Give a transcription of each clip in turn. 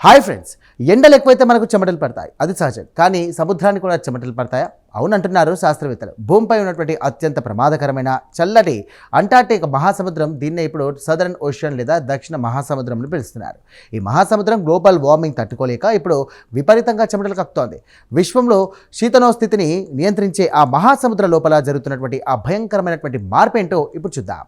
Hi friends, ఎండలు ఎక్కువైతే మనకు చెమటలు పడతాయి, అది సహజం. కానీ సముద్రానికి కూడా చెమటలు పడతాయా? అవునంటున్నారు శాస్త్రవేత్తలు. భూమిపై ఉన్నటువంటి అత్యంత ప్రమాదకరమైన చల్లటి అంటార్టిక్ మహాసముద్రం, దీన్నే ఇప్పుడు సదరన్ ఓషన్ లేదా దక్షిణ మహాసముద్రంలో పిలుస్తున్నారు. ఈ మహాసముద్రం గ్లోబల్ వార్మింగ్ తట్టుకోలేక ఇప్పుడు విపరీతంగా చెమటలు కక్కుతోంది. విశ్వంలో శీతోష్ణస్థితిని నియంత్రించే ఆ మహాసముద్ర లోపల జరుగుతున్నటువంటి ఆ భయంకరమైనటువంటి మార్పు ఏంటో ఇప్పుడు చూద్దాం.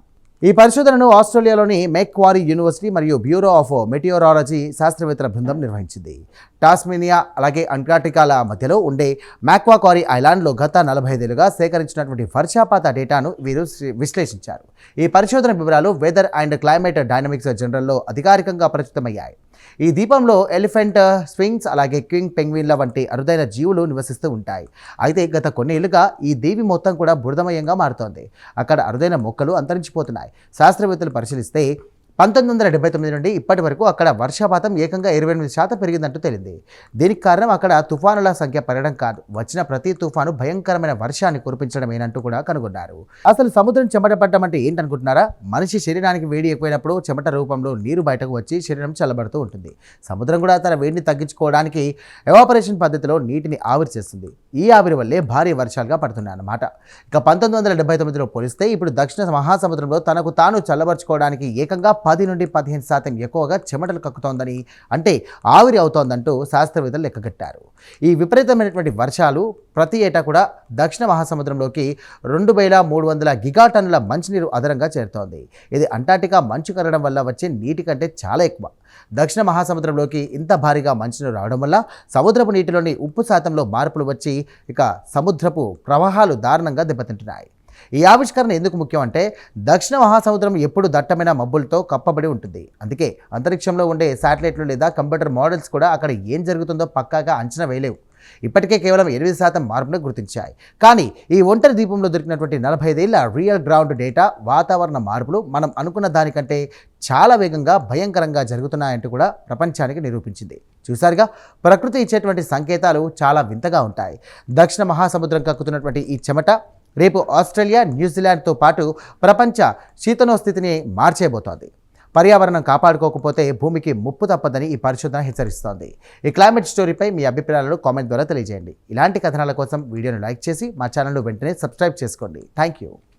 ఈ పరిశోధనను ఆస్ట్రేలియాలోని మెక్వారీ యూనివర్సిటీ మరియు బ్యూరో ఆఫ్ మెటియోరాలజీ శాస్త్రవేత్తల బృందం నిర్వహించింది. టాస్మేనియా అలాగే అంటార్టికాల మధ్యలో ఉండే మ్యాక్వాకారీ ఐలాండ్లో గత 45 ఏళ్లుగా సేకరించినటువంటి వర్షపాత డేటాను వీరు విశ్లేషించారు. ఈ పరిశోధన వివరాలు వెదర్ అండ్ క్లైమేట్ డైనమిక్స్ జర్నల్లో అధికారికంగా ప్రచురితమయ్యాయి. ఈ ద్వీపంలో ఎలిఫెంట్, స్వింగ్స్ అలాగే కింగ్ పెంగ్విన్ల వంటి అరుదైన జీవులు నివసిస్తూ ఉంటాయి. అయితే గత కొన్ని ఏళ్లుగా ఈ దీవి మొత్తం కూడా బురదమయంగా మారుతోంది. అక్కడ అరుదైన మొక్కలు అంతరించిపోతున్నాయి. శాస్త్రవేత్తలు పరిశీలిస్తే 1979 నుండి ఇప్పటి వరకు అక్కడ వర్షపాతం ఏకంగా 28% పెరిగిందంటూ తేలింది. దీనికి కారణం అక్కడ తుఫానుల సంఖ్య పెరగడం కాదు, వచ్చిన ప్రతి తుఫాను భయంకరమైన వర్షాన్ని కురిపించడమేనంటూ కూడా కనుగొన్నారు. అసలు సముద్రం చెమట పట్టడం అంటే ఏంటనుకుంటున్నారా? మనిషి శరీరానికి వేడి ఎక్కువైనప్పుడు చెమట రూపంలో నీరు బయటకు వచ్చి శరీరం చల్లబడుతూ ఉంటుంది. సముద్రం కూడా తన వేడిని తగ్గించుకోవడానికి ఎవాపరేషన్ పద్ధతిలో నీటిని ఆవిరి చేస్తుంది. ఈ ఆవిరి వల్లే భారీ వర్షాలుగా పడుతున్నాయి అన్నమాట. ఇక 1979లో పోలిస్తే ఇప్పుడు దక్షిణ మహాసముద్రంలో తనకు తాను చల్లబరుచుకోవడానికి ఏకంగా 10 నుండి 15% ఎక్కువగా చెమటలు కక్కుతోందని, అంటే ఆవిరి అవుతోందంటూ శాస్త్రవేత్తలు లెక్కగట్టారు. ఈ విపరీతమైనటువంటి వర్షాలు ప్రతి ఏటా కూడా దక్షిణ మహాసముద్రంలోకి 2300 గిగాటన్నుల మంచినీరు అదనంగా చేరుతోంది. ఇది అంటార్టికా మంచు కరగడం వల్ల వచ్చే నీటి కంటే చాలా ఎక్కువ. దక్షిణ మహాసముద్రంలోకి ఇంత భారీగా మంచునీరు రావడం వల్ల సముద్రపు నీటిలోని ఉప్పు శాతంలో మార్పులు వచ్చి ఇక సముద్రపు ప్రవాహాలు దారుణంగా దెబ్బతింటున్నాయి. ఈ ఆవిష్కరణ ఎందుకు ముఖ్యం అంటే, దక్షిణ మహాసముద్రం ఎప్పుడు దట్టమైన మబ్బులతో కప్పబడి ఉంటుంది. అందుకే అంతరిక్షంలో ఉండే శాటిలైట్లు లేదా కంప్యూటర్ మోడల్స్ కూడా అక్కడ ఏం జరుగుతుందో పక్కాగా అంచనా వేయలేవు. ఇప్పటికే కేవలం 8% మార్పును గుర్తించాయి. కానీ ఈ ఒంటరి ద్వీపంలో దొరికినటువంటి 45 ఏళ్ల రియల్ గ్రౌండ్ డేటా వాతావరణ మార్పులు మనం అనుకున్న దానికంటే చాలా వేగంగా భయంకరంగా జరుగుతున్నాయంటూ కూడా ప్రపంచానికి నిరూపించింది. చూసారుగా, ప్రకృతి ఇచ్చేటువంటి సంకేతాలు చాలా వింతగా ఉంటాయి. దక్షిణ మహాసముద్రం కక్కుతున్నటువంటి ఈ చెమట రేపు ఆస్ట్రేలియా, న్యూజిలాండ్తో పాటు ప్రపంచ శీతోష్ణస్థితిని మార్చేయబోతోంది. పర్యావరణం కాపాడుకోకపోతే భూమికి ముప్పు తప్పదని ఈ పరిశోధన హెచ్చరిస్తోంది. ఈ క్లైమేట్ స్టోరీపై మీ అభిప్రాయాలను కామెంట్ ద్వారా తెలియజేయండి. ఇలాంటి కథనాల కోసం వీడియోను లైక్ చేసి మా ఛానల్ను వెంటనే సబ్స్క్రైబ్ చేసుకోండి. Thank you.